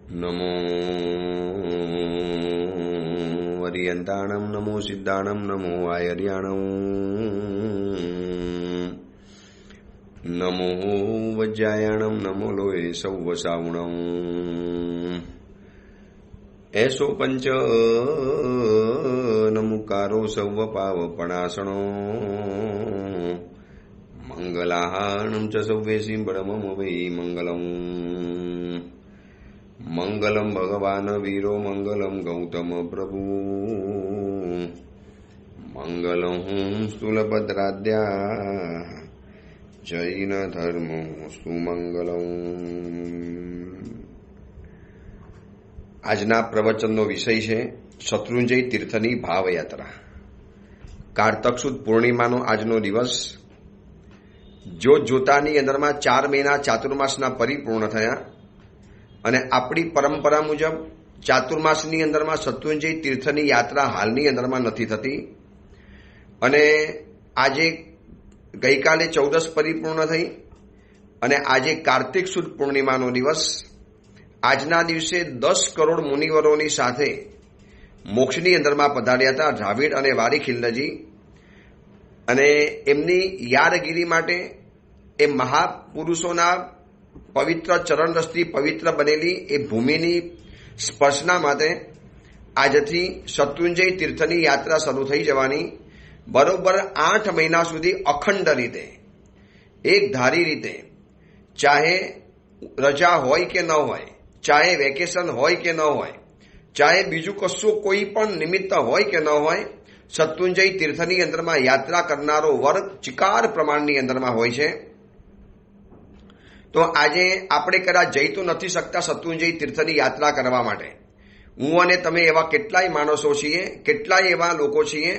નમો અરિયંતાણમ, નમો સિદ્ધાણમ, નમો આયર્યાણમ, નમો વજ્જાયાણમ, નમો લોહે સૌવસાવણમ. એસો પંચ નમુકારો સૌવ પાવપણાસણો મંગલાહાણમ ચ સૌવે સિંબળમમ વૈ મંગલમ. મંગલમ ભગવાન વીરો, મંગલમ ગૌતમ પ્રભુ, મંગલમ સ્થૂલભદ્રાદ્યા જૈન ધર્મો સુમંગલમ. આજના પ્રવચનનો વિષય છે શત્રુંજય તીર્થની ભાવયાત્રા. કારતક સુદ પૂર્ણિમાનો આજનો દિવસ. જોતાની અંદરમાં 4 મહિના ચાતુર્માસના પરિપૂર્ણ થયા અને આપણી પરંપરા મુજબ ચાતુર્માસની અંદરમાં શત્રુંજય તીર્થની યાત્રા હાલની અંદરમાં નથી થતી અને આજે ગઈકાલે 14 પરિપૂર્ણ થઈ અને આજે કાર્તિક સુદ પૂર્ણિમાનો દિવસ. આજના દિવસે 10 કરોડ મુનિવરોની સાથે મોક્ષની અંદરમાં પધાર્યા હતા દ્રાવિડ અને વારીખિલ્લજી, અને એમની યાદગીરી માટે એ મહાપુરુષોના પવિત્ર ચરણરસથી પવિત્ર બનેલી એ ભૂમિની સ્પર્શના માટે આજથી શત્રુંજય તીર્થની યાત્રા શરૂ થઈ જવાની. બરોબર 8 મહિના સુધી અખંડ રીતે, એક ધારી રીતે, ચાહે રજા હોય કે ન હોય, ચાહે વેકેશન હોય કે ન હોય, ચાહે બીજું કશું કોઈ પણ નિમિત્ત હોય કે ન હોય, શત્રુંજય તીર્થની અંદરમાં યાત્રા કરનારો વર્ગ ચિકાર પ્રમાણની અંદરમાં હોય છે. તો આજે આપણે કદાચ જઈ તો નથી શકતા શત્રુંજય તીર્થની યાત્રા કરવા માટે. હું અને તમે એવા કેટલાય માણસો છીએ, કેટલાય એવા લોકો છીએ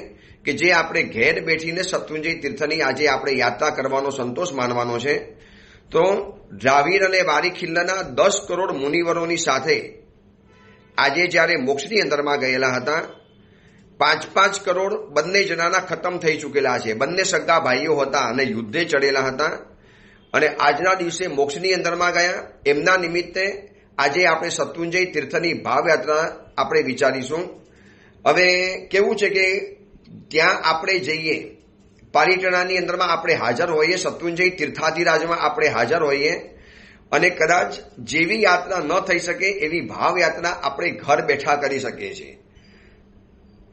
કે જે આપણે ઘેર બેઠીને શત્રુંજય તીર્થની આજે આપણે યાત્રા કરવાનો સંતોષ માનવાનો છે. તો દ્રાવિડ અને વારીખિલ્લના 10 કરોડ મુનિવરોની સાથે આજે જ્યારે મોક્ષની અંદરમાં ગયેલા હતા, 5-5 કરોડ બંને જણાના ખતમ થઈ ચૂકેલા છે. બંને સગા ભાઈઓ હતા અને યુદ્ધે ચડેલા હતા અને આજના દિવસે મોક્ષની અંદરમાં ગયા. એમના નિમિત્તે આજે આપણે શત્રુંજય તીર્થની ભાવયાત્રા આપણે વિચારીશું. હવે કેવું છે કે ત્યાં આપણે જઈએ, પાલિતાણાની અંદરમાં આપણે હાજર હોઈએ, શત્રુંજય તીર્થાધિરાજમાં આપણે હાજર હોઈએ અને કદાચ જેવી યાત્રા ન થઈ શકે એવી ભાવયાત્રા આપણે ઘર બેઠા કરી શકીએ છીએ.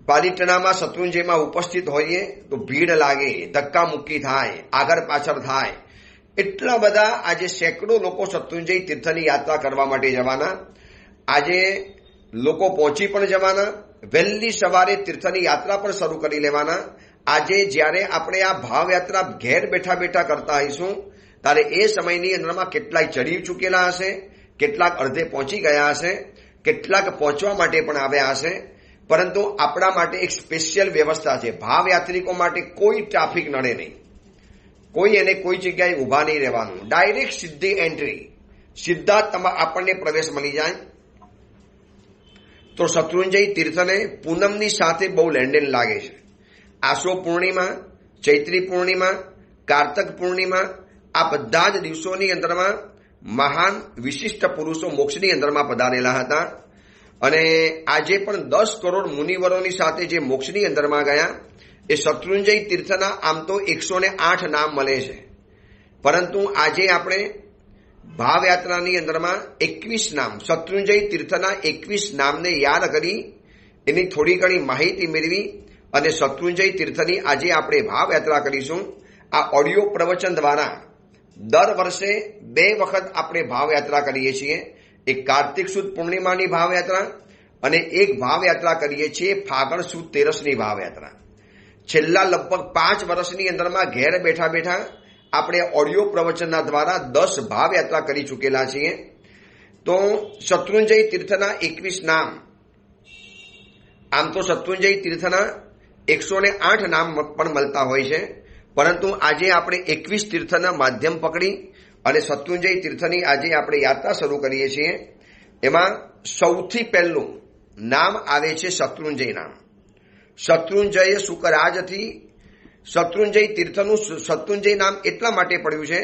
પાલિતાણામાં શત્રુંજયમાં ઉપસ્થિત હોઈએ તો ભીડ લાગે, ધક્કા મુક્કી થાય, આગળ પાછળ થાય. એટલા બધા આજે સેંકડો લોકો શત્રુંજય તીર્થની યાત્રા કરવા માટે જવાના. આજે લોકો પહોંચી પણ જવાના, વહેલી સવારે તીર્થની યાત્રા પણ શરૂ કરી લેવાના. આજે જ્યારે આપણે આ ભાવયાત્રા ઘેર બેઠા બેઠા કરતા હોઈશું ત્યારે એ સમયની અંદરમાં કેટલાક ચડી ચૂકેલા હશે, કેટલાક અડધે પહોંચી ગયા હશે, કેટલાક પહોંચવા માટે પણ આવ્યા હશે. પરંતુ આપણા માટે એક સ્પેશિયલ વ્યવસ્થા છે. ભાવયાત્રિકો માટે કોઈ ટ્રાફિક નડે નહીં, કોઈ એને કોઈ જગ્યાએ ઊભા નહીં રહેવાનું. ડાયરેક્ટ સીધી એન્ટ્રી, સીધા આપણને પ્રવેશ મળી જાય. તો શત્રુંજય તીર્થને પૂનમની સાથે બહુ લેણદેણ લાગે છે. આસો પૂર્ણિમા, ચૈત્રી પૂર્ણિમા, કાર્તક પૂર્ણિમા, આ બધા જ દિવસોની અંદરમાં મહાન વિશિષ્ટ પુરુષો મોક્ષની અંદરમાં પધારેલા હતા અને આજે પણ 10 કરોડ મુનિવરોની સાથે જે મોક્ષની અંદરમાં ગયા એ શત્રુંજય તીર્થના આમ તો 108 નામ મળે છે, પરંતુ આજે આપણે ભાવયાત્રાની અંદરમાં 21 નામ, શત્રુંજય તીર્થના 21 નામને યાદ કરી એની થોડી ઘણી માહિતી મેળવી અને શત્રુંજય તીર્થની આજે આપણે ભાવયાત્રા કરીશું. આ ઓડિયો પ્રવચન દ્વારા દર વર્ષે 2 વખત આપણે ભાવયાત્રા કરીએ છીએ. એક કાર્તિક સુદ પૂર્ણિમાની ભાવયાત્રા અને એક ભાવયાત્રા કરીએ છીએ ફાગણ સુદ તેરસની ભાવયાત્રા. છેલ્લા લગભગ 5 વર્ષની અંદરમાં ઘેર બેઠા બેઠા આપણે ઓડિયો પ્રવચનના દ્વારા 10 ભાવયાત્રા કરી ચૂકેલા છીએ. તો શત્રુંજય તીર્થના 21 નામ, આમ તો શત્રુંજય તીર્થના 108 નામ પણ મળતા હોય છે, પરંતુ આજે આપણે 21 તીર્થના માધ્યમ પકડી અને શત્રુંજય તીર્થની આજે આપણે યાત્રા શરૂ કરીએ છીએ. એમાં સૌથી પહેલું નામ આવે છે શત્રુંજય નામ. શત્રુંજય શુકરાજથી શત્રુંજય તીર્થનું શત્રુંજય નામ એટલા માટે પડ્યું છે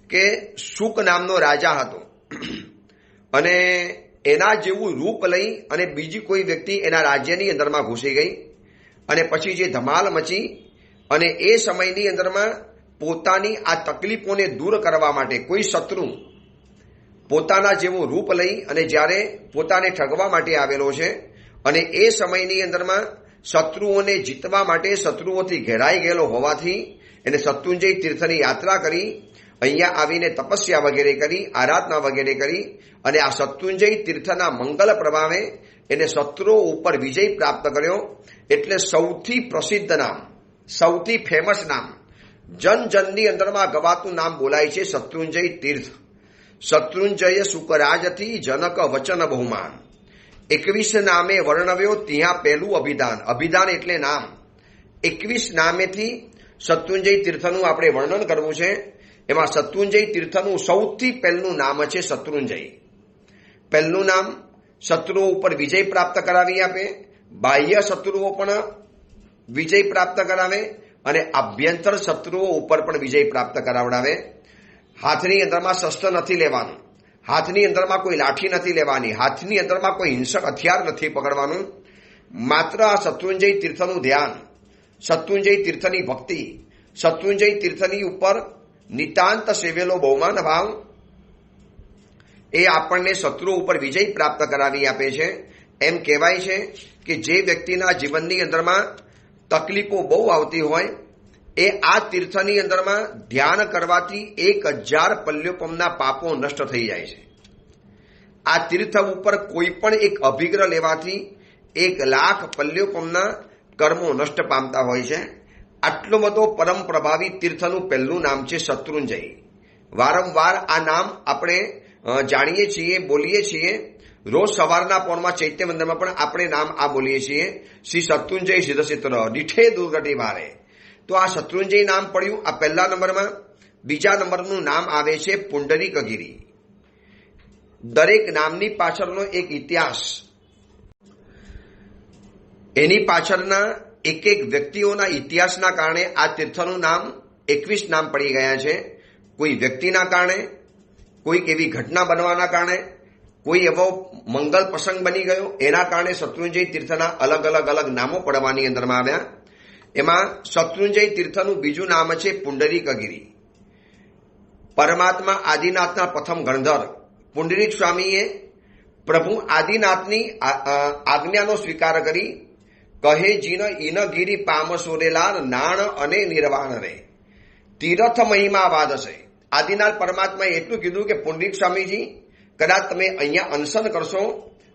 કે શુક નામનો રાજા હતો અને એના જેવું રૂપ લઈ અને બીજી કોઈ વ્યક્તિ એના રાજ્યની અંદરમાં ઘૂસી ગઈ અને પછી જે ધમાલ મચી અને એ સમયની અંદરમાં પોતાની આ તકલીફોને દૂર કરવા માટે કોઈ શત્રુ પોતાના જેવું રૂપ લઈ અને જ્યારે પોતાને ઠગવા માટે આવેલો છે અને એ સમયની અંદરમાં શત્રુઓને જીતવા માટે શત્રુઓથી ઘેરાઈ ગયેલો હોવાથી એને શત્રુંજય તીર્થની યાત્રા કરી, અહીંયા આવીને તપસ્યા વગેરે કરી, આરાધના વગેરે કરી અને આ શત્રુંજય તીર્થના મંગલ પ્રભાવે એને શત્રુઓ ઉપર વિજય પ્રાપ્ત કર્યો. એટલે સૌથી પ્રસિદ્ધ નામ, સૌથી ફેમસ નામ, જન જનની અંદરમાં ગવાતું નામ બોલાય છે શત્રુંજય તીર્થ. શત્રુંજય સુકરાજથી જનક વચન બહુમાન. 21 નામે વર્ણવ્યો ત્યાં પહેલું અભિધાન. અભિધાન એટલે નામ. 21 નામેથી શત્રુંજય તીર્થનું આપણે વર્ણન કરવું છે. એમાં શત્રુંજય તીર્થનું સૌથી પહેલું નામ છે શત્રુંજય. પહેલું નામ શત્રુઓ ઉપર વિજય પ્રાપ્ત કરાવી આપે, બાહ્ય શત્રુઓ પણ વિજય પ્રાપ્ત કરાવે અને આભ્યંતર શત્રુઓ ઉપર પણ વિજય પ્રાપ્ત કરાવડાવે. હાથની અંદરમાં શસ્ત્ર નથી લેવાનું, હાથની અંદરમાં કોઈ લાઠી નથી લેવાની, હાથની અંદરમાં કોઈ હિંસક હથિયાર નથી પકડવાનું. માત્ર આ શત્રુંજય તીર્થનું ધ્યાન, શત્રુંજય તીર્થની ભક્તિ, શત્રુંજય તીર્થની ઉપર નિતાંત સેવેલો બહુમાન ભાવ એ આપણને શત્રુઓ ઉપર વિજય પ્રાપ્ત કરાવી આપે છે. એમ કહેવાય છે કે જે વ્યક્તિના જીવનની અંદરમાં તકલીફો બહુ આવતી હોય એ આ તીર્થની અંદરમાં ધ્યાન કરવાથી 1000 પલ્યોપમના પાપો નષ્ટ થઈ જાય છે. આ તીર્થ ઉપર કોઈ પણ એક અભિગ્રહ લેવાથી 1,00,000 પલ્યોપમના કર્મો નષ્ટ પામતા હોય છે. આટલો બધો પરમ પ્રભાવી તીર્થનું પહેલું નામ છે શત્રુંજય. વારંવાર આ નામ આપણે જાણીએ છીએ, બોલીએ છીએ. રોજ સવારના પોરમાં ચૈત્ય મંદિરમાં પણ આપણે નામ આ બોલીએ છીએ, શ્રી શત્રુંજય સિદ્ધક્ષેત્ર દીઠે દુર્ગતિ ભારે. તો આ શત્રુંજય નામ પડ્યું આ પહેલા નંબરમાં. બીજા નંબરનું નામ આવે છે પુંડરીકગિરી. દરેક નામની પાછળનો એક ઇતિહાસ, એની પાછળના એક એક વ્યક્તિઓના ઇતિહાસના કારણે આ તીર્થનું નામ 21 નામ પડી ગયા છે. કોઈ વ્યક્તિના કારણે, કોઈક એવી ઘટના બનવાના કારણે, કોઈ એવો મંગલ પ્રસંગ બની ગયો એના કારણે શત્રુંજય તીર્થના અલગ અલગ અલગ નામો પડવાની અંદરમાં આવ્યા. એમાં શત્રુંજય તીર્થનું બીજું નામ છે પુંડરીકગિરી. પરમાત્મા આદિનાથના પ્રથમ ગણધર પુંડરીક સ્વામીએ પ્રભુ આદિનાથની આજ્ઞાનો સ્વીકાર કરી કહે જીન ઇન ગિરી પામસોરેલાર નાણ અને નિર્વાણ રે તીર્થ મહિમા વાદશે. આદિનાથ પરમાત્માએ એટલું કીધું કે પુંડરીક સ્વામીજી, કદાચ તમે અહીંયા અનશન કરશો,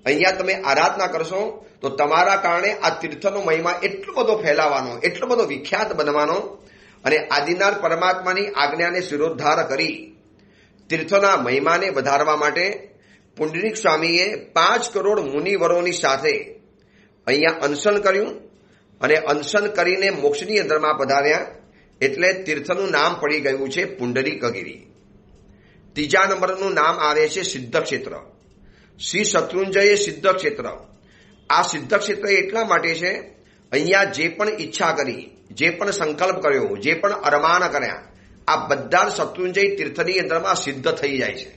અહીંયા તમે આરાધના કરશો તો તમારા કારણે આ તીર્થનો મહિમા એટલો બધો ફેલાવાનો, એટલો બધો વિખ્યાત બનવાનો. અને આદિનાથ પરમાત્માની આજ્ઞાને શિરોદ્ધાર કરી તીર્થના મહિમાને વધારવા માટે પુંડરીક સ્વામીએ 5 કરોડ મુનિવરોની સાથે અહીંયા અનશન કર્યું અને અનશન કરીને મોક્ષની અંદરમાં પધાર્યા. એટલે તીર્થનું નામ પડી ગયું છે પુંડરીકગિરી. ત્રીજા નંબરનું નામ આવે છે સિદ્ધક્ષેત્ર. શ્રી શત્રુંજય સિદ્ધક્ષેત્ર. આ સિદ્ધક્ષેત્ર એટલા માટે છે, અહીંયા જે પણ ઈચ્છા કરી, જે પણ સંકલ્પ કર્યો, જે પણ અરમાન કર્યા, આ બધા શત્રુંજય તીર્થની અંદરમાં સિદ્ધ થઈ જાય છે.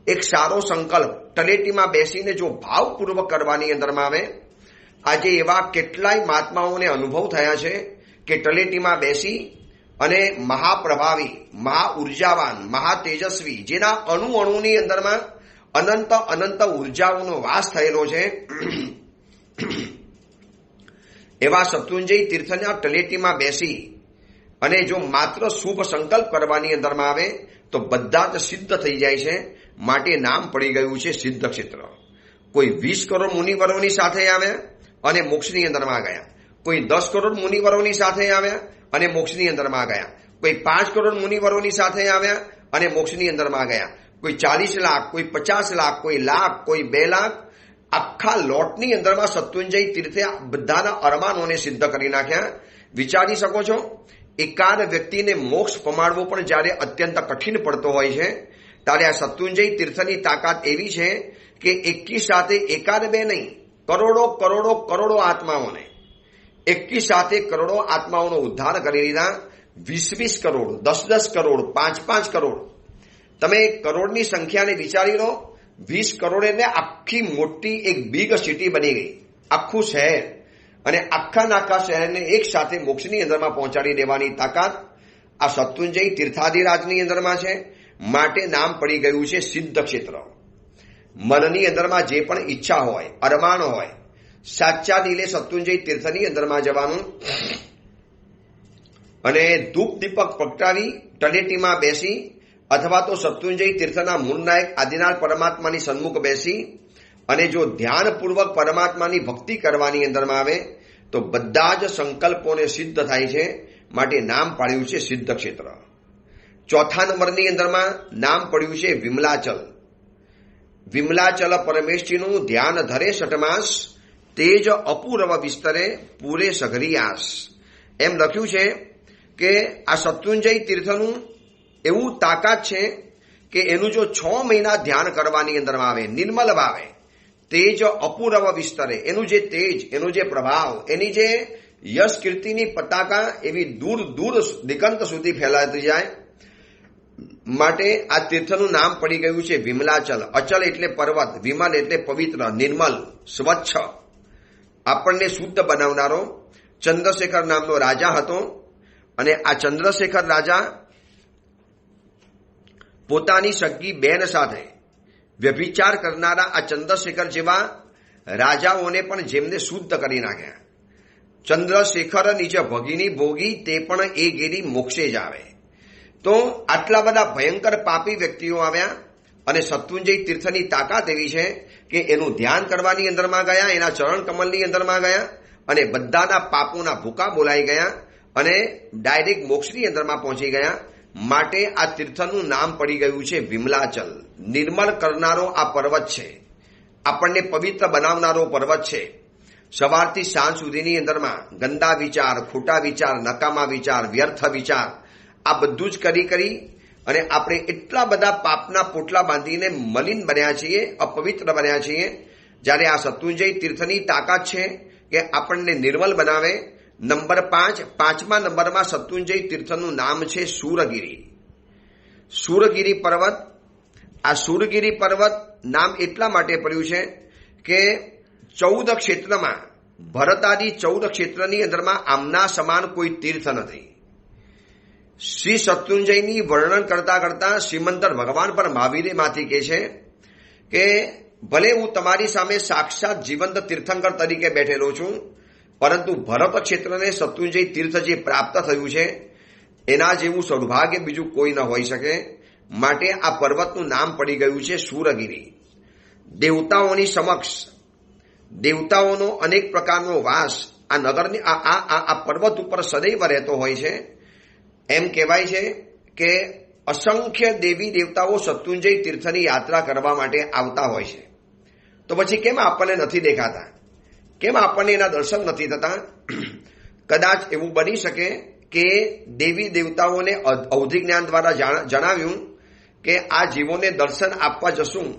એક સારો સંકલ્પ તળેટીમાં બેસીને જો ભાવપૂર્વક કરવાની અંદરમાં આવે. આજે એવા કેટલાય મહાત્માઓને અનુભવ થયા છે કે તળેટીમાં બેસી અને મહાપ્રભાવી, મહા ઉર્જાવાન, મહા તેજસ્વી, જેના અણુ અણુની અંદરમાં અનંત અનંત ઉર્જાઓનો વાસ થયેલો છે, એવા શત્રુંજય તીર્થના તળેટીમાં બેસી અને જો માત્ર શુભ સંકલ્પ કરવાની અંદરમાં આવે તો બધા જ સિદ્ધ થઈ જાય છે. માટે નામ પડી ગયું છે સિદ્ધક્ષેત્ર. કોઈ 20 કરોડ મુનિવરોની સાથે આવ્યા અને મોક્ષની અંદરમાં ગયા, કોઈ 10 કરોડ મુનિવરોની સાથે આવ્યા અને મોક્ષની અંદરમાં ગયા, કોઈ 5 કરોડ મુનિવરોની સાથે આવ્યા અને મોક્ષની અંદરમાં ગયા, કોઈ 40 લાખ, કોઈ 50 લાખ, કોઈ લાખ, કોઈ 2 લાખ. આખા લોટની અંદરમાં શત્રુંજય તીર્થે બધાના અરમાનોને સિદ્ધ કરી નાખ્યા. વિચારી શકો છો, એકાદ વ્યક્તિને મોક્ષ પમાડવો પણ જ્યારે અત્યંત કઠિન પડતો હોય છે ત્યારે આ શત્રુંજય તીર્થની તાકાત એવી છે કે એકી સાથે એકાદ બે નહીં, કરોડો કરોડો કરોડો આત્માઓને એકી સાથે કરોડો આત્માઓનો ઉદ્ધાર કરી લીધા. 20-20 કરોડ, 10-10 કરોડ, 5-5 કરોડ. તમે કરોડની સંખ્યાને વિચારી લો 20 કરોડ એટલે આખી મોટી એક બિગ સિટી બની ગઈ, આખું શહેર, અને આખા શહેરને એક સાથે મોક્ષની અંદરમાં પહોંચાડી દેવાની તાકાત આ શત્રુંજય તીર્થાધિરાજની અંદરમાં છે. માટે નામ પડી ગયું છે સિદ્ધ ક્ષેત્ર. મનની અંદરમાં જે પણ ઈચ્છા હોય, અરમાન હોય, સાચા દિલે શત્રુંજય તીર્થની અંદરમાં જવાનું અને ધૂપ દીપક પ્રગટાવી તળેટીમાં બેસી અથવા તો શત્રુંજય તીર્થના મૂળનાયક આદિનાથ પરમાત્માની સન્મુખ બેસી અને જો ધ્યાનપૂર્વક પરમાત્માની ભક્તિ કરવાની અંદરમાં આવે તો બધા જ સંકલ્પોને સિદ્ધ થાય છે. માટે નામ પાડ્યું છે સિદ્ધ ક્ષેત્ર. ચોથા નંબરની અંદરમાં નામ પડ્યું છે વિમલાચલ. વિમલાચલ પરમેષ્ઠીનું ધ્યાન ધરે શટમાસ, તેજ અપૂર્વ વિસ્તરે પૂરે સઘરિયાસ. એમ લખ્યું છે કે આ શત્રુંજય તીર્થનું એવું તાકાત છે કે એનું જો 6 મહિના ધ્યાન કરવાની અંદરમાં આવે, નિર્મલ ભાવે, તેજ અપૂર્વ વિસ્તરે, એનું જે તેજ, એનો જે પ્રભાવ, એની જે યશ કીર્તિની પતાકા એવી દૂર દૂર દિગંત સુધી ફેલાતી જાય. માટે આ તીર્થનું નામ પડી ગયું છે વિમલાચલ. અચલ એટલે પર્વત, વિમલ એટલે પવિત્ર, નિર્મલ, સ્વચ્છ, આપણને શુદ્ધ બનાવનારો ચંદ્રશેખર નામનો રાજા હતો. અને આ ચંદ્રશેખર રાજા પોતાની સગી બેન સાથે વ્યભિચાર કરનારા આ ચંદ્રશેખર જેવા રાજાઓને પણ જેમને શુદ્ધ કરી નાખ્યા. ચંદ્રશેખર નીચે ભગીની ભોગી, તે પણ એ ગેરી મોક્ષે જ આવે. તો આટલા બધા ભયંકર પાપી વ્યક્તિઓ આવ્યા અને શત્રુંજય તીર્થની તાકાત એવી છે કે એનું ધ્યાન કરવાની અંદરમાં ગયા, એના ચરણ કમલની અંદરમાં ગયા અને બધાના પાપોના ભૂકા બોલાઈ ગયા અને ડાયરેક્ટ મોક્ષની અંદરમાં પહોંચી ગયા. માટે આ તીર્થનું નામ પડી ગયું છે વિમલાચલ. નિર્મળ કરનારો આ પર્વત છે, આપણને પવિત્ર બનાવનારો પર્વત છે. સવારથી સાંજ સુધીની અંદરમાં ગંદા વિચાર, ખોટા વિચાર, નકામા વિચાર, વ્યર્થ વિચાર, આ બધું જ કરી અને આપણે એટલા બધા પાપના પોટલા બાંધીને મલિન બન્યા છીએ, અપવિત્ર બન્યા છીએ. જ્યારે આ શત્રુંજય તીર્થની તાકાત છે કે આપણને નિર્મલ બનાવે. નંબર 5, 5મા નંબરમાં શત્રુંજય તીર્થનું નામ છે શૂરગીરી. શૂરગીરી પર્વત. આ શૂરગીરી પર્વત નામ એટલા માટે પડ્યું છે કે 14 ક્ષેત્રમાં, ભરતાદી 14 ક્ષેત્રની અંદરમાં આમના સમાન કોઈ તીર્થ નથી. શ્રી શત્રુંજયની વર્ણન કરતા શ્રીમંતર ભગવાન પર મહાવીરેમાંથી કહે છે કે ભલે હું તમારી સામે સાક્ષાત જીવંત તીર્થંકર તરીકે બેઠેલો છું, પરંતુ ભરત ક્ષેત્રને શત્રુંજય તીર્થ જે પ્રાપ્ત થયું છે એના જેવું સૌભાગ્ય બીજું કોઈ ન હોઈ શકે. માટે આ પર્વતનું નામ પડી ગયું છે શૂરગીરી. દેવતાઓની સમક્ષ, દેવતાઓનો અનેક પ્રકારનો વાસ આ નગરની આ પર્વત ઉપર સદૈવ રહેતો હોય છે. એમ કહેવાય છે કે અસંખ્ય દેવી દેવતાઓ શત્રુંજય તીર્થની યાત્રા કરવા માટે આવતા હોય છે. તો પછી કેમ આપણને નથી દેખાતા? કેમ આપણને એના દર્શન નથી થતા? કદાચ એવું બની શકે કે દેવી દેવતાઓને અવધિ જ્ઞાન દ્વારા જણાવ્યું કે આ જીવોને દર્શન આપવા જશું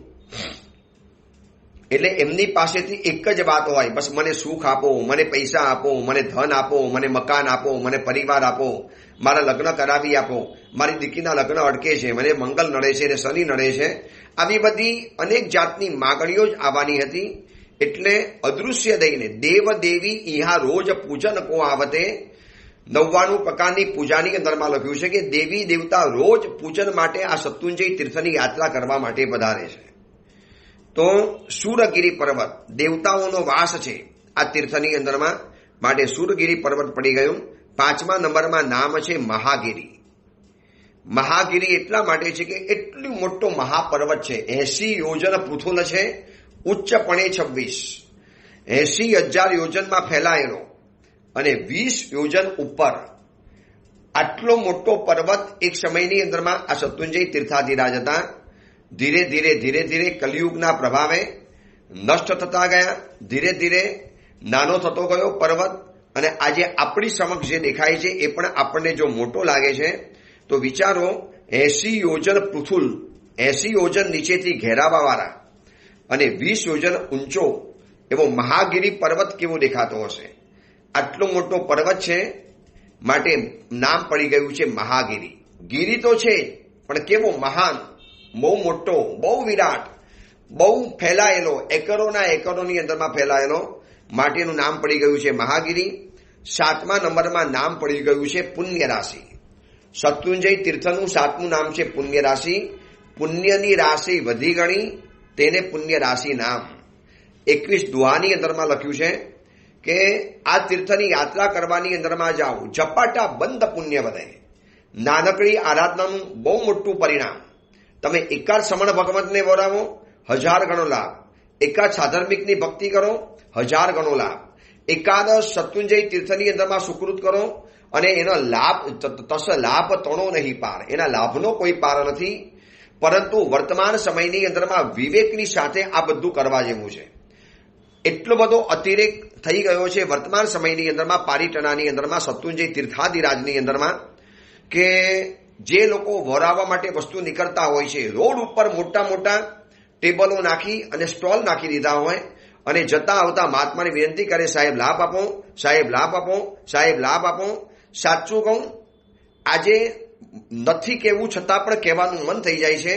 એટલે એમની પાસેથી એક જ વાત હોય, બસ મને સુખ આપો, મને પૈસા આપો, મને ધન આપો, મને મકાન આપો, મને પરિવાર આપો, મારા લગ્ન કરાવી આપો, મારી દીકરીના લગ્ન અટકે છે, મને મંગલ નડે છે અને શનિ નડે છે. આવી બધી અનેક જાતની માગણીઓ જ આવવાની હતી. એટલે અદૃશ્ય દઈને દેવ દેવી ઇહા રોજ પૂજન કો આવતે, 99 પ્રકારની પૂજાની અંદરમાં લખ્યું છે કે દેવી દેવતા રોજ પૂજન માટે આ શત્રુંજય તીર્થની યાત્રા કરવા માટે પધારે છે. તો શૂરગીરી પર્વત દેવતાઓનો વાસ છે આ તીર્થની અંદરમાં. માટે શૂરગીરી પર્વત પડી ગયું. 5મા નંબરમાં નામ છે મહાગીરી. મહાગીરી એટલા માટે છે કે એટલું મોટો મહાપર્વત છે. 80 યોજન પૃથુલ છે, ઉચ્ચપણે 26, 80,000 યોજનમાં ફેલાયેલો અને 20 યોજન ઉપર આટલો મોટો પર્વત એક સમયની અંદરમાં આ શત્રુંજય તીર્થાધિરાજ હતા. ધીરે ધીરે કલિયુગના પ્રભાવે નષ્ટ થતા ગયા. ધીરે ધીરે નાનો થતો ગયો પર્વત. અને આજે આપણી સમક્ષ જે દેખાય છે એ પણ આપણને જો મોટો લાગે છે તો વિચારો, 80 યોજન પૃથુલ, 80 યોજન નીચેથી ઘેરાવાવાળા અને 20 યોજન ઊંચો એવો મહાગીરી પર્વત કેવો દેખાતો હશે? આટલો મોટો પર્વત છે માટે નામ પડી ગયું છે મહાગીરી. ગીરી તો છે પણ કેવો મહાન, બહુ મોટો, બહુ વિરાટ. બહુ ફેલાયેલો, એકરોના એકરોની અંદરમાં ફેલાયેલો માટેનું નામ પડી ગયું છે મહાગીરી. 7મા નંબરમાં નામ પડી ગયું છે પુણ્ય રાશિ. શત્રુંજય તીર્થનું 7મું નામ છે પુણ્ય રાશિ. પુણ્યની રાશિ વધી ગણી, તેને પુણ્ય રાશિ નામ. 21 દુહાની અંદરમાં લખ્યું છે કે આ તીર્થની યાત્રા કરવાની અંદરમાં જાઓ, ઝપાટા બંધ પુણ્ય વધે. નાનકડી આરાધનાનું બહુ મોટું પરિણામ. તમે એકાદ સમણ ભગવંતને વરાવો, 1000 ગણો લાભ. એકાદ સાધર્મિકની ભક્તિ કરો, 1000 ગણો લાભ. એકાદ શત્રુંજય તીર્થની અંદરમાં સુકૃત કરો અને એનો લાભ તસ લાભ તણો નહીં પાર. એના લાભનો કોઈ પાર નથી. પરંતુ વર્તમાન સમયની અંદરમાં વિવેકની સાથે આ બધું કરવા જેવું છે. એટલો બધો અતિરેક થઈ ગયો છે વર્તમાન સમયની અંદરમાં, પારીટનાની અંદરમાં, શત્રુંજય તીર્થાધિરાજની અંદરમાં, કે જે લોકો વરાવવા માટે વસ્તુ નીકળતા હોય છે, રોડ ઉપર મોટા મોટા ટેબલો નાખી અને સ્ટોલ નાખી દીધા હોય અને જતા આવતા મહાત્માને વિનંતી કરે, સાહેબ લાભ આપો, સાહેબ લાભ આપો, સાહેબ લાભ આપો. સાચું કહું, આજે નથી કહેવું છતાં પણ કહેવાનું મન થઈ જાય છે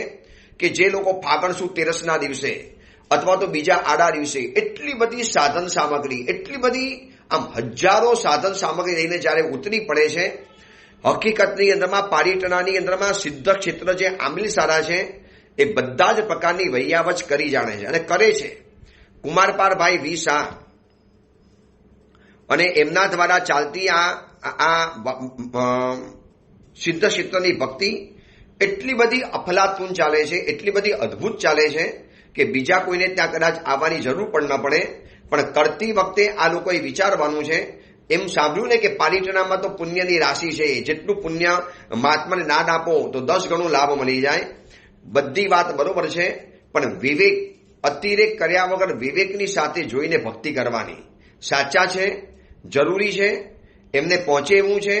કે જે લોકો ફાગણ સુદ તેરસના દિવસે અથવા તો બીજા આડા દિવસે એટલી બધી સાધન સામગ્રી, એટલી બધી આમ હજારો સાધન સામગ્રી લઈને જ્યારે ઉતરી પડે છે, હકીકતની અંદરમાં પારીટનાની અંદરમાં સિદ્ધ ક્ષેત્ર જે આંબલી સારા છે એ બધા જ પ્રકારની વૈયાવચ કરી જાણે છે અને કરે છે. કુમારપારભાઈ વી શાહ અને એમના દ્વારા ચાલતી આ સિદ્ધ ક્ષેત્રની ભક્તિ એટલી બધી અફલાતુન ચાલે છે, એટલી બધી અદ્ભુત ચાલે છે કે બીજા કોઈને ત્યાં કદાચ આવવાની જરૂર પણ ન પડે. પણ કરતી વખતે આ લોકોએ વિચારવાનું છે. એમ સાંભળ્યું ને કે પારીટનામાં તો પુણ્યની રાશિ છે, જેટલું પુણ્ય મહાત્માને દાન આપો તો 10 ગણો લાભ મળી જાય. બધી વાત બરોબર છે, પણ વિવેક, અતિરેક કર્યા વગર વિવેકની સાથે જોઈને ભક્તિ કરવાની સાચા છે, જરૂરી છે. એમને પહોંચે એવું છે,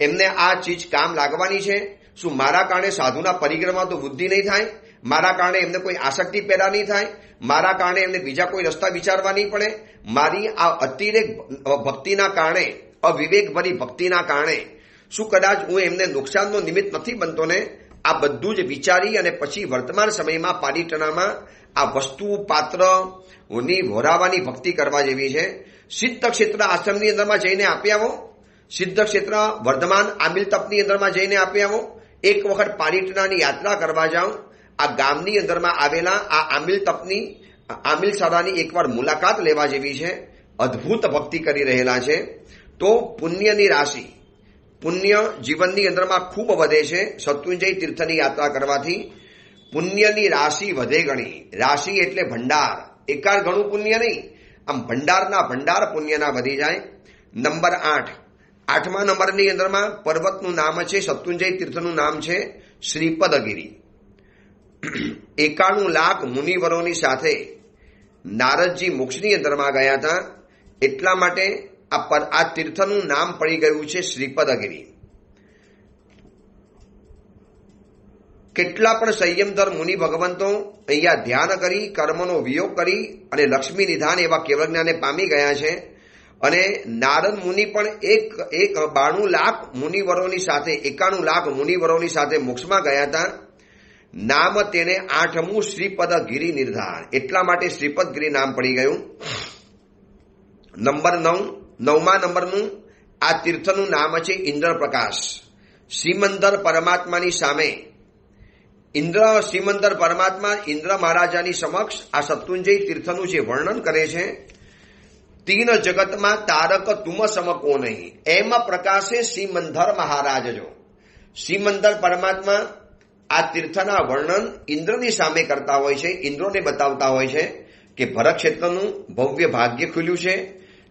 એમને આ ચીજ કામ લાગવાની છે. શું મારા કારણે સાધુના પરિક્રમા તો વૃદ્ધિ નહીં થાય? મારા કારણે એમને કોઈ આસક્તિ પેદા નહીં થાય? મારા કારણે એમને બીજા કોઈ રસ્તા વિચારવા નહીં પડે? મારી આ અતિરેક ભક્તિના કારણે, અવિવેકભરી ભક્તિના કારણે શું કદાચ હું એમને નુકસાનનો નિમિત્ત નથી બનતો ને? આ બધું જ વિચારી અને પછી વર્તમાન સમયમાં પારીટનામાં આ વસ્તુ પાત્રની વરાવાની ભક્તિ કરવા જેવી છે. સિદ્ધ ક્ષેત્ર આશ્રમની અંદરમાં જઈને આપી આવો, સિદ્ધ ક્ષેત્ર વર્ધમાન આમિલ તપની અંદરમાં જઈને આપી આવો. એક વખત પારીટનાની યાત્રા કરવા જાઓ, આ ગામની અંદરમાં આવેલા આ આમિલ તપની, આમિલ સારાની એકવાર મુલાકાત લેવા જેવી છે. અદ્ભુત ભક્તિ કરી રહેલા છે. તો પુણ્યની રાશિ, પુણ્ય જીવનની અંદરમાં ખૂબ વધે છે. શત્રુંજય તીર્થની યાત્રા કરવાથી પુણ્યની રાશિ વધે ગણી. રાશિ એટલે ભંડાર, એકાદ ઘણું પુણ્ય નહીં, આમ ભંડારના ભંડાર પુણ્યના વધી જાય. નંબર 8, 8મા નંબરની અંદરમાં પર્વતનું નામ છે, શત્રુંજય તીર્થનું નામ છે શ્રીપદગીરી. 91 લાખ મુનિવરોની સાથે નારદજી મોક્ષની અંદરમાં ગયા હતા, એટલા માટે આ તીર્થનું નામ પડી ગયું છે શ્રીપદગીરી. કેટલા પણ સંયમધર મુનિ ભગવંતો અહીંયા ધ્યાન કરી, કર્મનો વિયોગ કરી અને લક્ષ્મી નિધાન એવા કેવળ જ્ઞાને પામી ગયા છે. અને નારદ મુનિ પણ એક 92 લાખ મુનિવરોની સાથે, 91 લાખ મુનિવરોની સાથે મોક્ષમાં ગયા હતા. નામ તેને 8મું શ્રીપદગીરી નિર્ધાર, એટલા માટે શ્રીપદગીરી નામ પડી ગયું. નંબર 9, 9મા નંબરનું આ તીર્થનું નામ છે ઇન્દ્રપ્રકાશ. શ્રીમંદર પરમાત્માની સામે શ્રીમંદર પરમાત્મા ઇન્દ્ર મહારાજાની સમક્ષ આ શત્રુંજય તીર્થનું જે વર્ણન કરે છે, 3 જગતમાં તારક તુમ સમકો નહીં, એમાં પ્રકાશે શ્રીમંદર મહારાજ. જો શ્રીમંદર પરમાત્મા આ તીર્થના વર્ણન ઇન્દ્રની સામે કરતા હોય છે, ઇન્દ્રોને બતાવતા હોય છે કે ભરત ક્ષેત્રનું ભવ્ય ભાગ્ય ખુલ્યું છે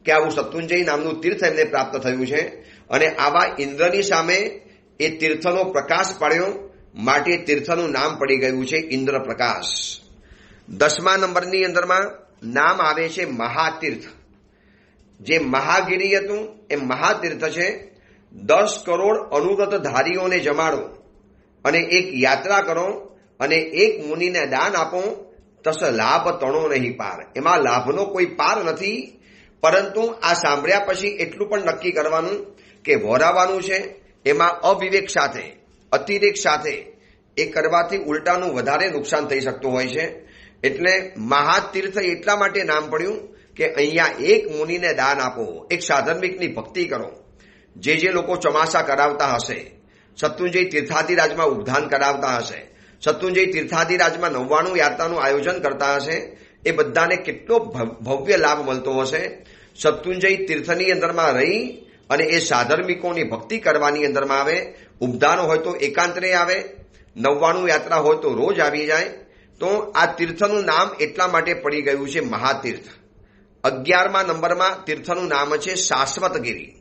કે આવું શત્રુંજય નામનું તીર્થ એમને પ્રાપ્ત થયું છે. અને આવા ઇન્દ્રની સામે એ તીર્થનો પ્રકાશ પડ્યો, માટે તીર્થનું નામ પડી ગયું છે ઇન્દ્રપ્રકાશ. 10મા નંબરની અંદરમાં નામ આવે છે મહાતીર્થ. જે મહાગીરી હતું એ મહાતીર્થ છે. 10 કરોડ અનુવ્રતધારીઓને જમાડો અને એક યાત્રા કરો અને એક મુનિને દાન આપો, તસ લાભ તણો નહીં પાર. એમાં લાભનો કોઈ પાર નથી. પરંતુ આ સાંભળ્યા પછી એટલું પણ નક્કી કરવાનું કે વોરાવાનું છે, એમાં અવિવેક સાથે, અતિરેક સાથે એ કરવાથી ઉલટાનું વધારે નુકસાન થઈ શકતું હોય છે. એટલે મહાતીર્થ એટલા માટે નામ પડ્યું કે અહીંયા એક મુનિને દાન આપો, એક સાધર્મિકની ભક્તિ કરો. જે લોકો ચોમાસા કરાવતા હશે, શત્રુંજય તીર્થાધિરાજમાં ઉપધાન કરાવતા હશે, શત્રુંજય તીર્થાધિરાજમાં 99 યાત્રાનું આયોજન કરતા હશે, એ બધાને કેટલો ભવ્ય લાભ મળતો હશે. શત્રુંજય તીર્થની અંદરમાં રહી અને એ સાધર્મિકોની ભક્તિ કરવાની અંદરમાં આવે. ઉપધાન હોય તો એકાંતરે આવે, 99 યાત્રા હોય તો રોજ આવી જાય. તો આ તીર્થનું નામ એટલા માટે પડી ગયું છે મહાતીર્થ. 11મા નંબરમાં તીર્થનું નામ છે શાશ્વતગીરી.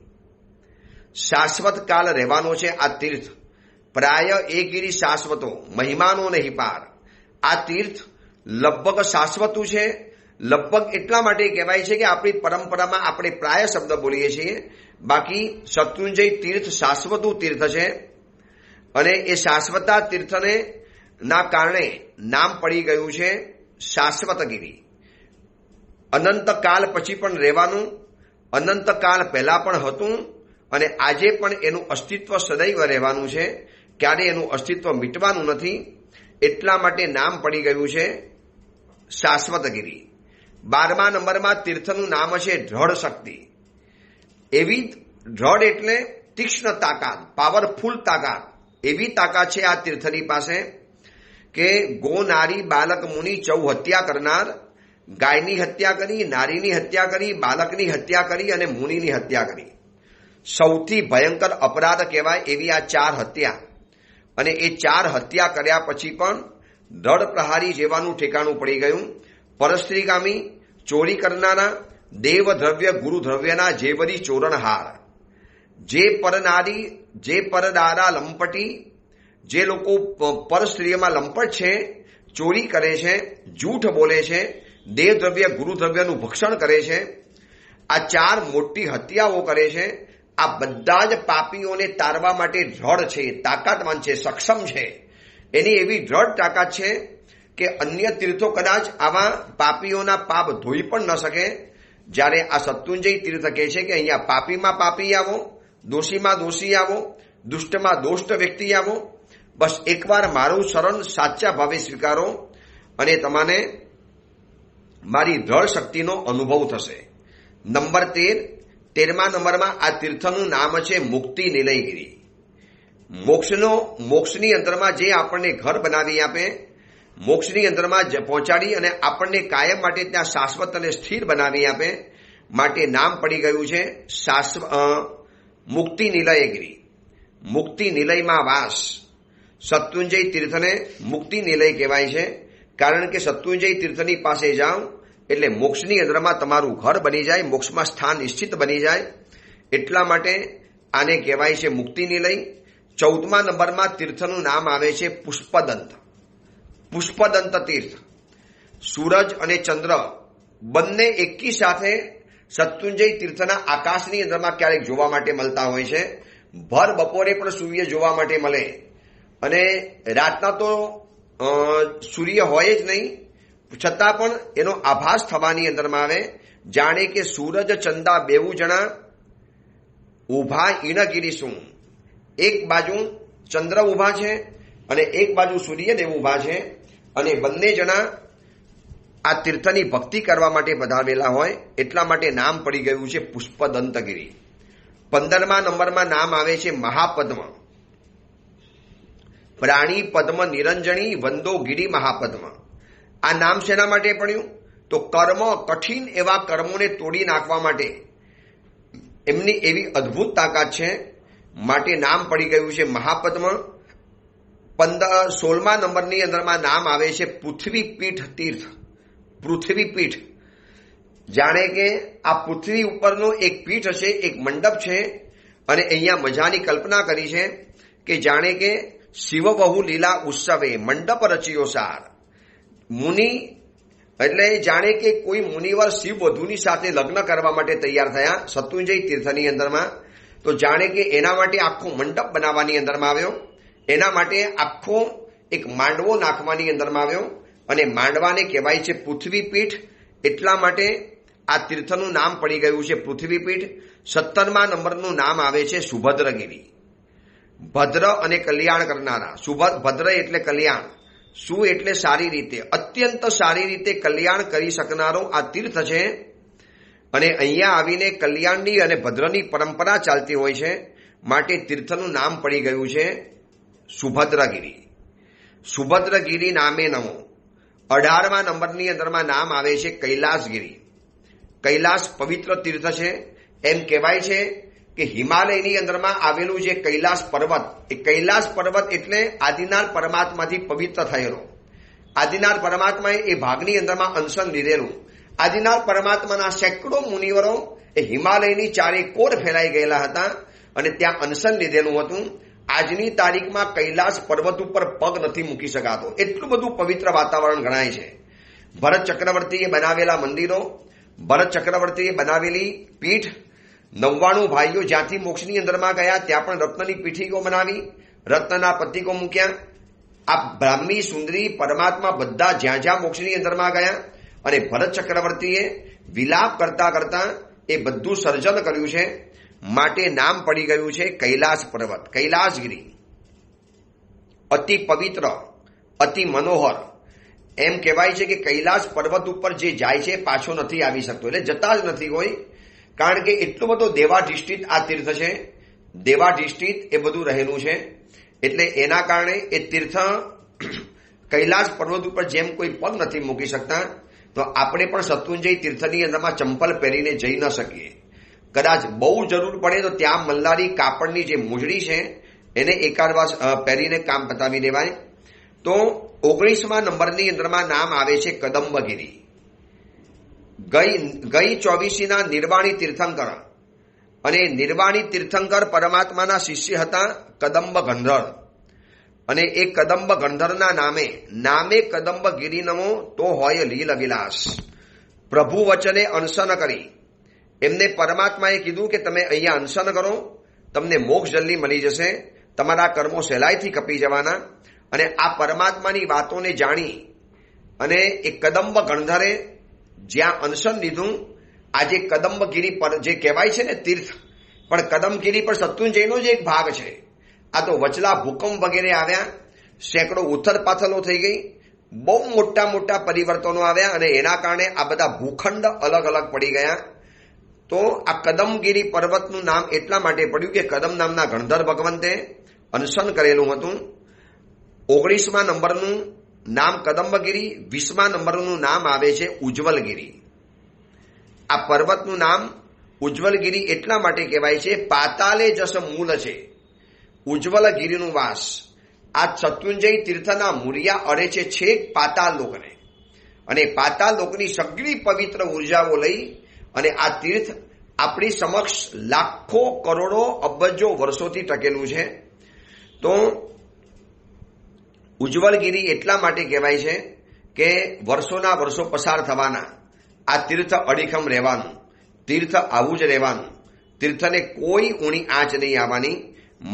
શાશ્વત કાલ રહેવાનો છે આ તીર્થ. પ્રાય એ ગીરી શાશ્વતો, મહિમાનો નહીં પાર. આ તીર્થ લગભગ શાશ્વતું છે. લગભગ એટલા માટે કહેવાય છે કે આપણી પરંપરામાં આપણે પ્રાય શબ્દ બોલીએ છીએ, બાકી શત્રુંજય તીર્થ શાશ્વતું તીર્થ છે. અને એ શાશ્વતા તીર્થને ના કારણે નામ પડી ગયું છે શાશ્વતગીરી. અનંતકાલ પછી પણ રહેવાનું, અનંતકાલ પહેલા પણ હતું અને આજે પણ એનું અસ્તિત્વ સદૈવ રહેવાનું છે. ક્યારે એનું અસ્તિત્વ મીટવાનું નથી. એટલા માટે નામ પડી ગયું છે શાશ્વતગીરી. 12મા નંબરમાં તીર્થનું નામ છે દ્રઢ શક્તિ. એવી દ્રઢ એટલે તીક્ષ્ણ તાકાત, પાવરફુલ તાકાત. એવી તાકાત છે આ તીર્થની પાસે કે ગો નારી બાલક મુનિ ચૌ હત્યા કરનાર, ગાયની હત્યા કરી, નારીની હત્યા કરી, બાલકની હત્યા કરી અને મુનિની હત્યા કરી. સૌથી ભયંકર અપરાધ કહેવાય એવી આ 4 હત્યા. અને એ 4 હત્યા કર્યા પછી પણ દ્રઢ પ્રહારી જેવાનું ઠેકાણું પડી ગયું. પરસ્ત્રીગામી, ચોરી કરનારા, દેવ દ્રવ્ય ગુરુ દ્રવ્યના જેવરી ચોરણહાર. જે પરનારી, જે પરદારા લંપટી, જે લોકો પર સ્ત્રીઓમાં લંપટ છે, ચોરી કરે છે, જૂઠ બોલે છે, દેવ દ્રવ્ય ગુરુ દ્રવ્યનું ભક્ષણ કરે છે, આ 4 મોટી હત્યાઓ કરે છે. આ બધા જ પાપીઓને તારવા માટે દ્રઢ છે, તાકાતવાન છે, સક્ષમ છે. એની એવી દ્રઢ તાકાત છે કે અન્ય તીર્થો કદાચ આવા પાપીઓના પાપ ધોઈ પણ ન શકે. જ્યારે આ શત્રુંજય તીર્થ કહે છે કે અહીંયા પાપીમાં પાપી આવો, દોષીમાં દોષી આવો, દુષ્ટમાં દોષ્ટ વ્યક્તિ આવો, બસ એકવાર મારું શરણ સાચા ભાવે સ્વીકારો અને તમને મારી દ્રઢ શક્તિનો અનુભવ થશે. નંબર 13મા નંબરમાં આ તીર્થનું નામ છે મુક્તિ નિલયગીરી. મોક્ષની અંદરમાં જે આપણને ઘર બનાવી આપે, મોક્ષની અંદરમાં પહોંચાડી અને આપણને કાયમ માટે ત્યાં શાશ્વત અને સ્થિર બનાવી આપે, માટે નામ પડી ગયું છે મુક્તિ નિલયગીરી. મુક્તિ નિલયમાં વાસ. શત્રુંજય તીર્થને મુક્તિ નિલય કહેવાય છે, કારણ કે શત્રુંજય તીર્થની પાસે જાઓ એટલે મોક્ષની અંદરમાં તમારું ઘર બની જાય, મોક્ષમાં સ્થાન નિશ્ચિત બની જાય. એટલા માટે આને કહેવાય છે મુક્તિ નિલય. 14મા નંબરમાં તીર્થનું નામ આવે છે પુષ્પદંત. પુષ્પદંત તીર્થ. સૂરજ અને ચંદ્ર બંને એકી સાથે શત્રુંજય તીર્થના આકાશની અંદરમાં ક્યારેક જોવા માટે મળતા હોય છે. ભર બપોરે પણ સૂર્ય જોવા માટે મળે અને રાતના તો સૂર્ય હોય જ નહીં, છતાં પણ એનો આભાસ થવાની અંદરમાં આવે, જાણે કે સૂરજ ચંદા બેઉ જણા ઊભા ઈણગીરી શું. એક બાજુ ચંદ્ર ઊભા છે અને એક બાજુ સૂર્યદેવ ઊભા છે અને બંને જણા આ તીર્થની ભક્તિ કરવા માટે પધારેલા હોય. એટલા માટે નામ પડી ગયું છે પુષ્પદંતગીરી. 15મા નંબરમાં નામ આવે છે મહાપદ્મ. પ્રાણી પદ્મ નિરંજણી વંદો ગિરી મહાપદ્મ. આ નામ શેના માટે પડ્યું? તો કર્મ, કઠિન એવા કર્મોને તોડી નાખવા માટે એમની એવી અદ્ભુત તાકાત છે, માટે નામ પડી ગયું છે મહાપદ્મ. 16મા નંબરની અંદરમાં નામ આવે છે પૃથ્વીપીઠ તીર્થ. પૃથ્વીપીઠ, જાણે કે આ પૃથ્વી ઉપરનો એક પીઠ છે, એક મંડપ છે અને અહીંયા મજાની કલ્પના કરી છે કે જાણે કે શિવબહુ લીલા ઉત્સવે મંડપ રચ્યો સાર. મુનિ એટલે જાણે કે કોઈ મુનિવર શિવ વધુની સાથે લગ્ન કરવા માટે તૈયાર થયા શત્રુંજય તીર્થની અંદરમાં. તો જાણે કે એના માટે આખો મંડપ બનાવવાની અંદરમાં આવ્યો, એના માટે આખો એક માંડવો નાખવાની અંદરમાં આવ્યો અને માંડવાને કહેવાય છે પૃથ્વીપીઠ. એટલા માટે આ તીર્થનું નામ પડી ગયું છે પૃથ્વીપીઠ. 17મા નંબરનું નામ આવે છે સુભદ્રગીરી. ભદ્ર અને કલ્યાણ કરનારા. ભદ્ર એટલે કલ્યાણ, શું એટલે સારી રીતે, અત્યંત સારી રીતે કલ્યાણ કરી શકનારો આ તીર્થ છે. અને અહીંયા આવીને કલ્યાણની અને ભદ્રની પરંપરા ચાલતી હોય છે, માટે તીર્થનું નામ પડી ગયું છે સુભદ્રગીરી. સુભદ્રગીરી નામે નમો. 18મા નંબરની અંદરમાં નામ આવે છે કૈલાસગીરી. કૈલાસ પવિત્ર તીર્થ છે. એમ કહેવાય છે કે હિમાલયની અંદરમાં આવેલું જે કૈલાસ પર્વત, એ કૈલાસ પર્વત એટલે આદિનાથ પરમાત્માથી પવિત્ર થયેલો. આદિનાથ પરમાત્માએ એ ભાગની અંદરમાં અંશન લીધેલું. આદિનાથ પરમાત્માના સેંકડો મુનિવરો એ હિમાલયની ચારે કોર ફેલાઈ ગયેલા હતા અને ત્યાં અંશન લીધેલું હતું. આજની તારીખમાં કૈલાસ પર્વત ઉપર પગ નથી મૂકી શકાતો, એટલું બધું પવિત્ર વાતાવરણ ગણાય છે. ભરત ચક્રવર્તીએ બનાવેલા મંદિરો, ભરત ચક્રવર્તીએ બનાવેલી પીઠ, 99 ભાઈઓ જ્યાંથી મોક્ષની અંદરમાં ગયા ત્યાં પણ રત્નની પીઠીકો બનાવી, રત્નના પતિકો મૂક્યા. આ બ્રાહ્મી સુંદરી પરમાત્મા બધા જ્યાં જ્યાં મોક્ષની અંદરમાં ગયા અને ભરત ચક્રવર્તીએ વિલાપ કરતા કરતા એ બધું સર્જન કર્યું છે, માટે નામ પડી ગયું છે કૈલાસ પર્વત, કૈલાસગીરી. અતિ પવિત્ર, અતિ મનોહર. એમ કહેવાય છે કે કૈલાસ પર્વત ઉપર જે જાય છે પાછો નથી આવી શકતો, એટલે જતા જ નથી કોઈ, કારણ કે એટલો બધો દેવાધિષ્ઠિત આ તીર્થ છે. દેવાધિષ્ઠિત એ બધું રહેલું છે, એટલે એના કારણે એ તીર્થ કૈલાસ પર્વત ઉપર જેમ કોઈ પગ નથી મૂકી શકતા, તો આપણે પણ શત્રુંજય તીર્થની અંદરમાં ચંપલ પહેરીને જઈ ન શકીએ. કદાચ બહુ જરૂર પડે તો ત્યાં મલ્લારી કાપડની જે મોજડી છે એને એકાદ વાર પહેરીને કામ પતાવી દેવાય. તો 19મા નંબરની અંદરમાં નામ આવે છે કદંબગીરી. ગઈ 24ના નિર્વાણી તીર્થંકર, અને નિર્વાણી તીર્થંકર પરમાત્માના શિષ્ય હતા કદંબ ગંધર. અને એ કદંબ ગંધરના નામે કદંબગીરી નમો તો હોય લીલ વિલાસ. પ્રભુ વચને અનશન કરી એમને પરમાત્માએ કીધું કે તમે અહીંયા અનશન કરો, તમને મોક્ષ જલ્દી મળી જશે, તમારા કર્મો સહેલાઈથી કપી જવાના. અને આ પરમાત્માની વાતોને જાણી અને એ કદંબ ગંધરે જ્યાં અનશન લીધું, આજે કદંબગીરી પર જે કહેવાય છે ને તીર્થ, પણ કદંબગીરી પર શત્રુંજયનો જ એક ભાગ છે. આ તો વચલા ભૂકંપ વગેરે આવ્યા, સેંકડો ઉથલ પાથલો થઈ ગઈ, બહુ મોટા મોટા પરિવર્તનો આવ્યા અને એના કારણે આ બધા ભૂખંડ અલગ અલગ પડી ગયા. તો આ કદમગીરી પર્વતનું નામ એટલા માટે પડ્યું કે કદમ નામના ગણધર ભગવંતે અનશન કરેલું હતું. 19મા નંબરનું નામ કદંબગીરી, 20મા નંબરનું નામ આવે છે ઉજ્જવલગીરી. આ પર્વતનું નામ ઉજ્જવલગીરી એટલા માટે કહેવાય છે, પાતાલે જસ મૂલ છે ઉજ્જવલગીરીનું વાસ. આ શત્રુંજય તીર્થના મૂળિયા અડે છે છેક પાતાળ લોકને, અને પાતાળ લોકની સગળી પવિત્ર ઉર્જાઓ લઈ અને આ તીર્થ આપણી સમક્ષ લાખો કરોડો અબજો વર્ષોથી ટકેલું છે. તો ઉજ્જવલગીરી એટલા માટે કહેવાય છે કે વર્ષોના વર્ષો પસાર થવાના, આ તીર્થ અડીખમ રહેવાનું, તીર્થ આવું જ રહેવાનું, તીર્થને કોઈ ઊણી આંચ નહીં આવવાની,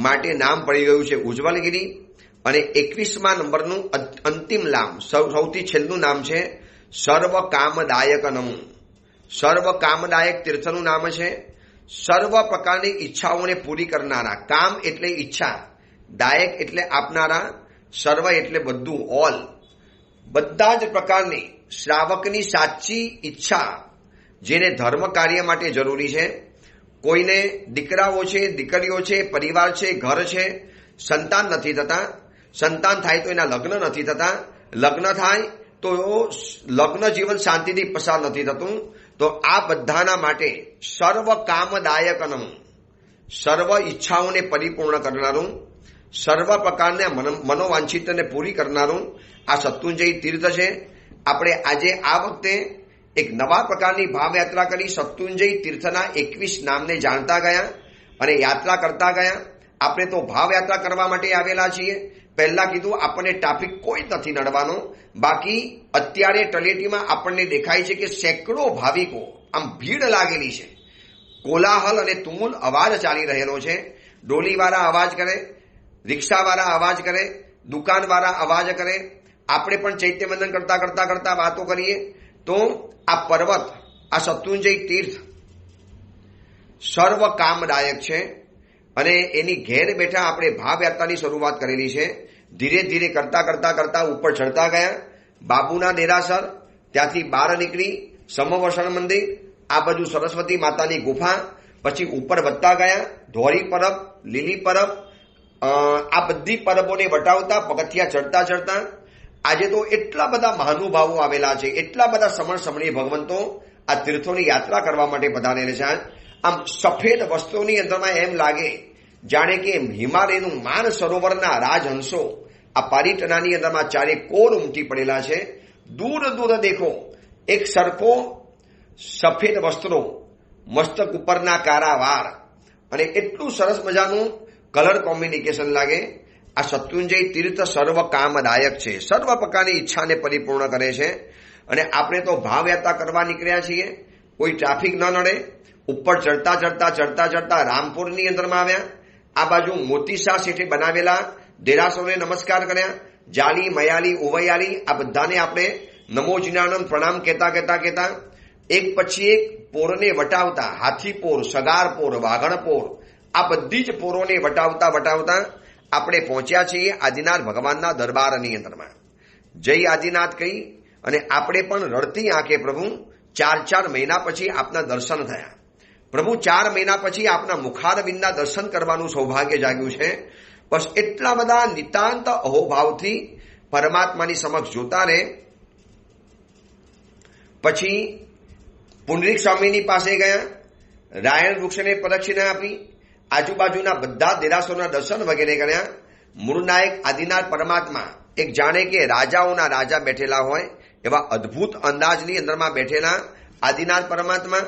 માટે નામ પડી ગયું છે ઉજ્જવલગીરી. અને 21મા નંબરનું અંતિમ નામ, સૌથી છેલ્લું નામ છે સર્વ કામદાયક નમો. સર્વ કામદાયક તીર્થનું નામ છે. સર્વ પ્રકારની ઈચ્છાઓને પૂરી કરનારા. કામ એટલે ઈચ્છા, દાયક એટલે આપનારા, સર્વ એટલે બધું, ઓલ. બધા જ પ્રકારની શ્રાવકની સાચી ઈચ્છા જેને ધર્મ કાર્ય માટે જરૂરી છે. કોઈને દીકરાઓ છે, દીકરીઓ છે, પરિવાર છે, ઘર છે, સંતાન નથી થતા, સંતાન થાય તો એના લગ્ન નથી થતા, લગ્ન થાય તો લગ્ન જીવન શાંતિથી પસાર નથી થતું. તો આ બધાના માટે સર્વ કામદાયકનમ, સર્વ ઈચ્છાઓને પરિપૂર્ણ કરનારું, સર્વ પ્રકારના મનોવાંછિતને પૂરી કરનારું આ શત્રુંજય તીર્થ છે. આપણે આજે આ વખતે એક નવા પ્રકારની ભાવયાત્રા કરી, શત્રુંજય તીર્થના 21 નામને જાણતા ગયા અને યાત્રા કરતા ગયા. આપણે તો ભાવયાત્રા કરવા માટે આવેલા છીએ. પહેલા કીધું આપણને ટ્રાફિક કોઈ નથી નડવાનો, બાકી અત્યારે તળેટીમાં આપણને દેખાય છે કે સેંકડો ભાવિકો, આમ ભીડ લાગેલી છે, કોલાહલ અને તુમુલ અવાજ ચાલી રહેલો છે. ડોલીવાળા અવાજ કરે, રિક્ષાવાળા અવાજ કરે, દુકાનવાળા અવાજ કરે. આપણે પણ ચૈત્યવંદન કરતા કરતા કરતા વાતો કરીએ. તો આ પર્વત, આ શત્રુંજય તીર્થ સર્વ કામદાયક છે અને એની ઘેર બેઠા આપણે ભાવયાત્રાની શરૂઆત કરેલી છે. ધીરે ધીરે કરતા કરતા કરતા ઉપર ચડતા ગયા. બાબુના દેરાસર, ત્યાંથી બહાર નીકળી સમવસન મંદિર, આ બાજુ સરસ્વતી માતાની ગુફા, પછી ઉપર વધતા ગયા ધોળી પરબ, લીલી પરબ, આ બધી પરબોને વટાવતા પગથિયા ચડતા ચડતા આજે તો એટલા બધા મહાનુભાવો આવેલા છે, એટલા બધા સમણ સમણી ભગવંતો આ તીર્થોની યાત્રા કરવા માટે પધારેલા છે. આમ સફેદ વસ્ત્રોની અંદરમાં એમ લાગે જાણે કે હિમાલયનું માન સરોવરના રાજહંસો આ પારીટનાની અંદરમાં ચારે કોર ઉમટી પડેલા છે. દૂર દૂર દેખો એક સરખો સફેદ વસ્ત્રો, મસ્તક ઉપરના કારા વાર અને એટલું સરસ મજાનું કલર કોમ્બિનેશન લાગે. આ શત્રુંજય તીર્થ સર્વ કામદાયક છે, સર્વ પ્રકારની ઈચ્છાને પરિપૂર્ણ કરે છે. અને આપણે તો ભાવયાત્રા કરવા નીકળ્યા છીએ, કોઈ ટ્રાફિક ન નડે. ઉપર ચડતા ચડતા ચડતા ચડતા રામપુરની અંદરમાં આવ્યા. આ બાજુ મોતીસા શેઠે બનાવેલા દેરાસરોને નમસ્કાર કર્યા. જાલી, મયાલી, ઉવૈયાલી આ બધાને આપણે નમો જીનાનંદ પ્રણામ કહેતા કહેતા કહેતા એક પછી એક પોરને વટાવતા, હાથીપોર, સગારપોર, વાઘણપોર, આ બધી જ પોરોને વટાવતા વટાવતા આપણે પહોંચ્યા છીએ આદિનાથ ભગવાનના દરબારની અંદરમાં. જય આદિનાથ કહી અને આપણે પણ રડતી આંખે પ્રભુ 4 મહિના પછી આપના દર્શન થયા. પ્રભુ 4 મહિના પછી આપના મુખારવિંદના દર્શન કરવાનું સૌભાગ્ય જાગ્યું છે. બસ એટલા બધા નિતાંત અહોભાવથી પરમાત્માની સમક્ષ જોતા રહે. પછી પુંડરીક સ્વામીની પાસે ગયા, રાયણ વૃક્ષને પ્રદક્ષિણા આપી, આજુબાજુના બધા દેરાસરોના દર્શન વગેરે કર્યા. મૂળનાયક આદિનાથ પરમાત્મા એક જાણે કે રાજાઓના રાજા બેઠેલા હોય એવા અદ્ભુત અંદાજની અંદરમાં બેઠેલા આદિનાથ પરમાત્મા,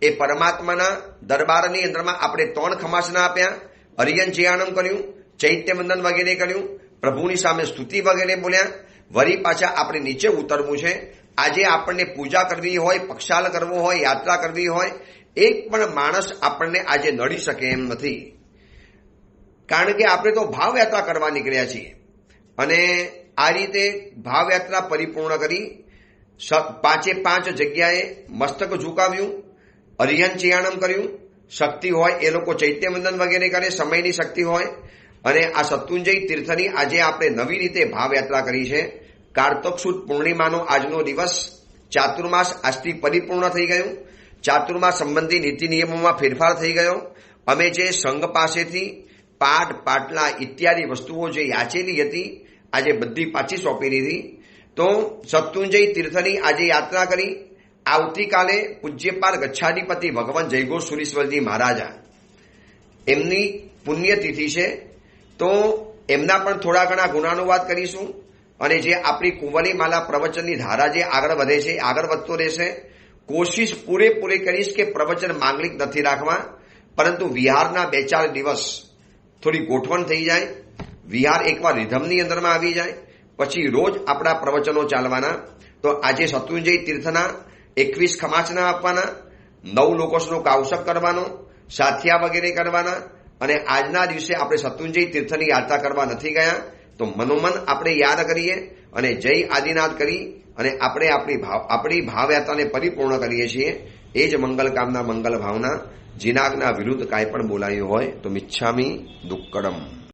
એ પરમાત્માના દરબારની અંદરમાં આપણે 3 ખમાસના આપ્યા, હરિયન ચિયાણમ કર્યું, ચૈત્યવંદન વગેરે કર્યું, પ્રભુની સામે સ્તુતિ વગેરે બોલ્યા. વળી પાછા આપણે નીચે ઉતરવું છે. આજે આપણને પૂજા કરવી હોય, પક્ષાલ કરવો હોય, યાત્રા કરવી હોય, એક પણ માણસ આપણને આજે નડી શકે એમ નથી. કારણ કે આપણે તો ભાવયાત્રા કરવા નીકળ્યા છીએ. અને આ રીતે ભાવયાત્રા પરિપૂર્ણ કરી 5 જગ્યાએ મસ્તક ઝુકાવ્યું, હરિયન ચિયાણમ કર્યું. શક્તિ હોય એ લોકો ચૈત્યવંદન વગેરે કરે, સમયની શક્તિ હોય. અને આ શત્રુંજય તીર્થની આજે આપણે નવી રીતે ભાવયાત્રા કરી છે. કારતક સુદ પૂર્ણિમાનો આજનો દિવસ. ચાતુર્માસ આજથી પરિપૂર્ણ થઈ ગયું. ચાતુર્માસ સંબંધી નીતિ નિયમોમાં ફેરફાર થઈ ગયો. અમે જે સંઘ પાસેથી પાટ, પાટલા ઇત્યાદિ વસ્તુઓ જે યાચેલી હતી આજે બધી પાછી સોંપી દીધી. તો શત્રુંજય તીર્થની આજે યાત્રા કરી. આવતીકાલે પૂજ્યપાલ ગચ્છાધિપતિ ભગવાન જયઘોષ સુરીશ્વરજી મહારાજા એમની પુણ્યતિથિ છે. તો એમના પણ થોડા ઘણા ગુણાનુવાદ કરીશું. અને જે આપણી કુંવરી માલા પ્રવચનની ધારા જે આગળ વધે છે, આગળ વધતો રહેશે. કોશિશ પૂરેપૂરી કરીશ કે પ્રવચન માંગલિક નથી રાખવા, પરંતુ વિહારના 2-4 દિવસ થોડી ગોઠવણ થઈ જાય, વિહાર એકવાર રિધમની અંદરમાં આવી જાય, પછી રોજ આપણા પ્રવચનો ચાલવાના. તો આજે શત્રુંજય તીર્થના 21 ખમાસના આપવાના, 9 લોકોસનો કાવશક કરવાનો, સાથિયા વગેરે કરવાના. અને આજના દિવસે આપણે શત્રુંજય તીર્થની યાત્રા કરવા નથી ગયા. તો મનોમન આપણે યાદ કરીએ અને જય આદિનાથ કરી અને આપણે આપણી ભાવયાત્રાને પરિપૂર્ણ કરીએ છીએ. એ જ મંગલ કામના, મંગલ ભાવના. જીનાગના વિરુદ્ધ કાંઈ પણ બોલાયું હોય તો મિચ્છામી દુક્કડમ.